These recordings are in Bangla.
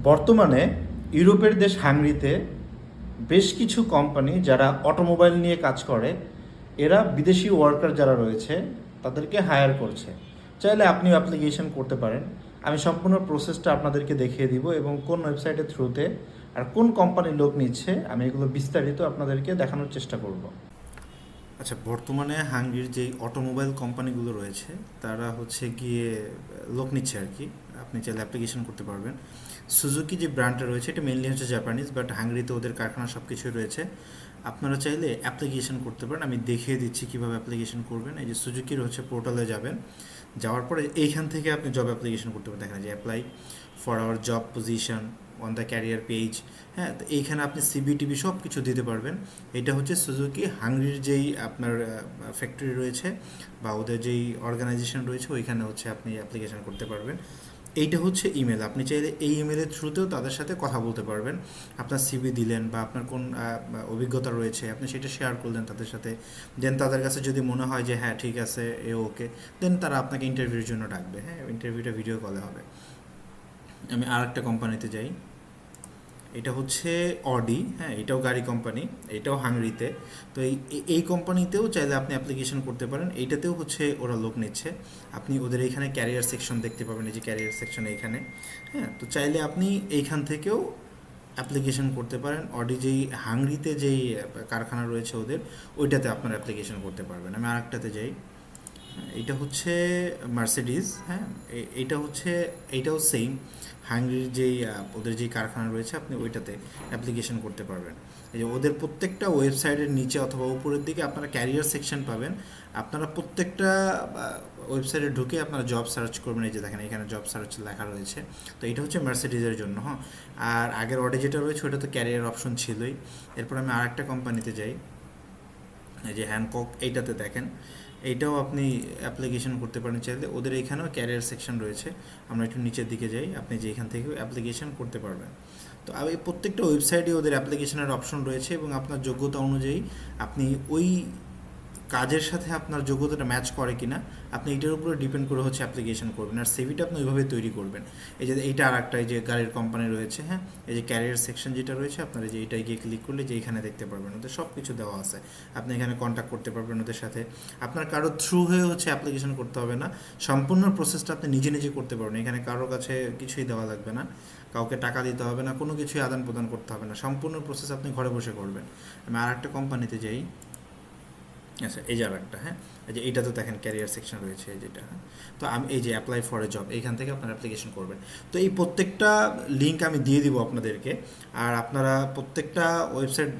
বর্তমানে ইউরোপের দেশ হাঙ্গেরিতে বেশ কিছু কোম্পানি যারা অটোমোবাইল নিয়ে কাজ করে এরা বিদেশি ওয়ার্কার যারা রয়েছে তাদেরকে হায়ার করছে। চাইলে আপনিও অ্যাপ্লিকেশন করতে পারেন। আমি সম্পূর্ণ প্রসেসটা আপনাদেরকে দেখিয়ে দিব এবং কোন ওয়েবসাইটের থ্রুতে আর কোন কোম্পানির লোক নিচ্ছে আমি এগুলো বিস্তারিত আপনাদেরকে দেখানোর চেষ্টা করব। আচ্ছা, বর্তমানে হাঙ্গেরির যেই অটোমোবাইল কোম্পানিগুলো রয়েছে তারা হচ্ছে গিয়ে লোক নিচ্ছে আর কি। আপনি চাইলে অ্যাপ্লিকেশন করতে পারবেন। সুজুকি যে ব্র্যান্ডটা রয়েছে এটা মেনলি হচ্ছে জাপানিজ, বাট হাঙ্গেরিতে ওদের কারখানা সব কিছুই রয়েছে। আপনারা চাইলে অ্যাপ্লিকেশন করতে পারেন। আমি দেখিয়ে দিচ্ছি কীভাবে অ্যাপ্লিকেশন করবেন। এই যে সুজুকির হচ্ছে পোর্টালে যাবেন, যাওয়ার পরে এইখান থেকে আপনি জব অ্যাপ্লিকেশন করতে পারেন। দেখেন যে apply for our job position on the career page. হ্যাঁ, তো এইখানে আপনি সিবি টিভি সব কিছু দিতে পারবেন। এটা হচ্ছে সুজুকি হাঙ্গেরির যেই আপনার ফ্যাক্টরি রয়েছে বা ওদের যেই অর্গানাইজেশন রয়েছে ওইখানে হচ্ছে আপনি অ্যাপ্লিকেশন করতে পারবেন। এইটা হচ্ছে ইমেল। আপনি চাইলে এই ইমেলের থ্রুতেও তাদের সাথে কথা বলতে পারবেন। আপনার সিভি দিলেন বা আপনার কোন অভিজ্ঞতা রয়েছে আপনি সেটা শেয়ার করলেন তাদের সাথে। দেন তাদের কাছে যদি মনে হয় যে হ্যাঁ ঠিক আছে ওকে, দেন তারা আপনাকে ইন্টারভিউর জন্য ডাকবে। হ্যাঁ, ইন্টারভিউটা ভিডিও কলে হবে। আমি আর একটা কোম্পানিতে যাই। এটা হচ্ছে অডি। হ্যাঁ, এটাও গাড়ি কোম্পানি, এটাও হাঙ্গেরিতে। তো এই কোম্পানিতেও চাইলে আপনি অ্যাপ্লিকেশন করতে পারেন। এইটাতেও হচ্ছে ওরা লোক নিচ্ছে। আপনি ওদের এইখানে ক্যারিয়ার সেকশন দেখতে পাবেন, এই যে ক্যারিয়ার সেকশন এইখানে। হ্যাঁ, তো চাইলে আপনি এইখান থেকেও অ্যাপ্লিকেশন করতে পারেন। অডি যেই হাঙ্গেরিতে যেই কারখানা রয়েছে ওদের, ওইটাতে আপনার অ্যাপ্লিকেশন করতে পারবেন। আমি আরেকটাতে যাই। এটা হচ্ছে মার্সিডিজ। হ্যাঁ, এইটা হচ্ছে, এইটাও সেম হাঙ্গেরির যেই ওদের যেই কারখানা রয়েছে আপনি ওইটাতে অ্যাপ্লিকেশন করতে পারবেন। এই যে ওদের প্রত্যেকটা ওয়েবসাইটের নিচে অথবা উপরের দিকে আপনারা ক্যারিয়ার সেকশন পাবেন। আপনারা প্রত্যেকটা ওয়েবসাইটে ঢুকে আপনারা জব সার্চ করবেন। এই যে দেখেন এখানে জব সার্চ লেখা রয়েছে। তো এটা হচ্ছে মার্সিডিজের জন্য। হ্যাঁ, আর আগের অডি যেটা রয়েছে ওটা তো ক্যারিয়ার অপশন ছিলই। এরপর আমি আরেকটা কোম্পানিতে যাই। এই যে হ্যানকক, এইটাতে দেখেন এইটাও আপনি অ্যাপ্লিকেশন করতে পারেন চাইলে। ওদের এইখানেও ক্যারিয়ার সেকশন রয়েছে। আমরা একটু নিচের দিকে যাই, আপনি যে এখান থেকেও অ্যাপ্লিকেশন করতে পারবেন। তো এই প্রত্যেকটা ওয়েবসাইটে ওদের অ্যাপ্লিকেশনের অপশন রয়েছে এবং আপনার যোগ্যতা অনুযায়ী আপনি ওই কাজের সাথে আপনার যোগ্যতাটা ম্যাচ করে কিনা আপনি এটার উপরে ডিপেন্ড করে হচ্ছে অ্যাপ্লিকেশন করবেন। আর সিভিটা আপনি ওইভাবে তৈরি করবেন। এই যে এইটা আর একটা, এই যে গাড়ির কোম্পানি রয়েছে। হ্যাঁ, এই যে ক্যারিয়ার সেকশন যেটা রয়েছে আপনার এই যে এইটাই গিয়ে ক্লিক করলে যে এখানে দেখতে পারবেন ওদের সব কিছু দেওয়া আছে। আপনি এখানে কন্ট্যাক্ট করতে পারবেন ওদের সাথে। আপনার কারো থ্রু হয়ে হচ্ছে অ্যাপ্লিকেশন করতে হবে না। সম্পূর্ণ প্রসেসটা আপনি নিজে নিজে করতে পারবেন। এখানে কারোর কাছে কিছুই দেওয়া লাগবে না, কাউকে টাকা দিতে হবে না, কোনো কিছুই আদান প্রদান করতে হবে না। সম্পূর্ণ প্রসেস আপনি ঘরে বসে করবেন। আমি আর একটা কোম্পানিতে যাই। আচ্ছা, এই যে আর একটা। হ্যাঁ, এই যে এইটা তো দেখেন ক্যারিয়ার সেকশন রয়েছে এই যেটা। হ্যাঁ, তো আমি এই যে অ্যাপ্লাই ফর এ জব এইখান থেকে আপনারা অ্যাপ্লিকেশন করবেন। তো এই প্রত্যেকটা লিঙ্ক আমি দিয়ে দিব আপনাদেরকে। আর আপনারা প্রত্যেকটা ওয়েবসাইট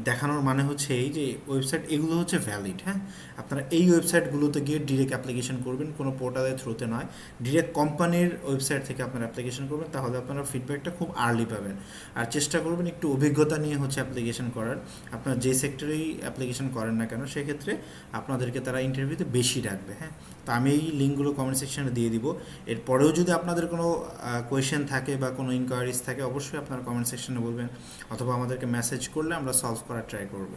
দেখানোর মানে হচ্ছে এই যে ওয়েবসাইট এগুলো হচ্ছে ভ্যালিড। হ্যাঁ, আপনারা এই ওয়েবসাইটগুলোতে গিয়ে ডিরেক্ট অ্যাপ্লিকেশন করবেন, কোনো পোর্টালের থ্রুতে নয়। ডিরেক্ট কোম্পানির ওয়েবসাইট থেকে আপনারা অ্যাপ্লিকেশন করবেন, তাহলে আপনারা ফিডব্যাকটা খুব আর্লি পাবেন। আর চেষ্টা করবেন একটু অভিজ্ঞতা নিয়ে হচ্ছে অ্যাপ্লিকেশন করার। আপনার যে সেক্টরেই অ্যাপ্লিকেশন করেন না কেন সেক্ষেত্রে আপনাদেরকে তারা ইন্টারভিউতে বেশি ডাকবে। হ্যাঁ, তো আমি এই লিঙ্কগুলো কমেন্ট সেকশনে দিয়ে দিব। এরপরেও যদি আপনাদের কোনো কোয়েশ্চেন থাকে বা কোনো ইনকোয়ারিজ থাকে অবশ্যই আপনারা কমেন্ট সেকশনে বলবেন, অথবা আমাদেরকে মেসেজ করলে আমরা সলভ করার ট্রাই করব।